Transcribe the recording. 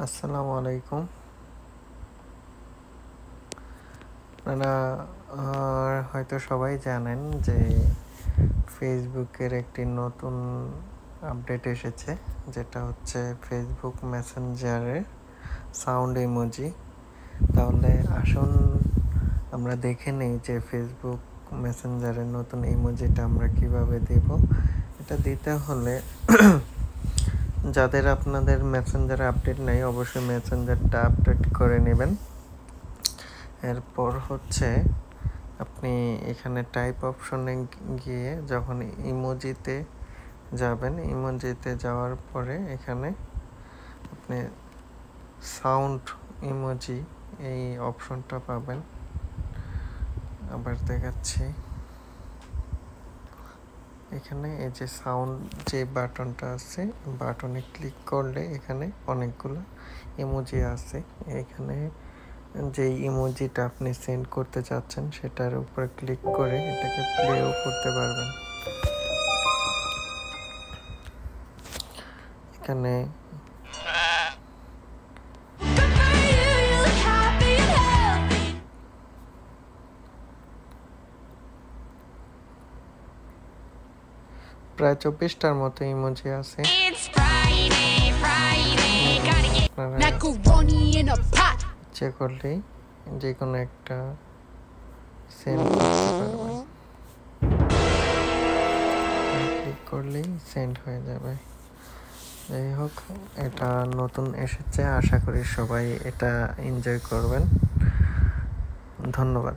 আসসালামু আলাইকুম। আপনারা হয়তো সবাই জানেন যে ফেসবুকের একটি নতুন আপডেট এসেছে, যেটা হচ্ছে ফেসবুক মেসেঞ্জারের সাউন্ড ইমোজি। তাহলে আসুন আমরা দেখে নেই যে ফেসবুক মেসেঞ্জারের নতুন ইমোজিটা আমরা কিভাবে দেব। এটা দিতে হলে যাদের আপনাদের মেসেঞ্জার আপডেট নেই, অবশ্যই মেসেঞ্জারটা আপডেট করে নেবেন। এরপর হচ্ছে আপনি এখানে টাইপ অপশনে গিয়ে যখন ইমোজিতে যাবেন, ইমোজিতে যাওয়ার পরে এখানে আপনি সাউন্ড ইমোজি এই অপশনটা পাবেন। আবার দেখাচ্ছি, এখানে এই যে সাউন্ড যে বাটনটা আছে, বাটনে ক্লিক করলে এখানে অনেকগুলো ইমোজি আছে। এখানে যে ইমোজিটা আপনি সেন্ড করতে চাচ্ছেন সেটার উপরে ক্লিক করে এটাকে প্লেও করতে পারবেন। এখানে প্রায় 24টার মতো ইমোজি আছে। ইচ্ছে করলেই যে কোনো একটা সেন্ড করতে পারবেন, ক্লিক করলেই সেন্ড হয়ে যাবে। যাই হোক, এটা নতুন এসেছে, আশা করি সবাই এটা এনজয় করবেন। ধন্যবাদ।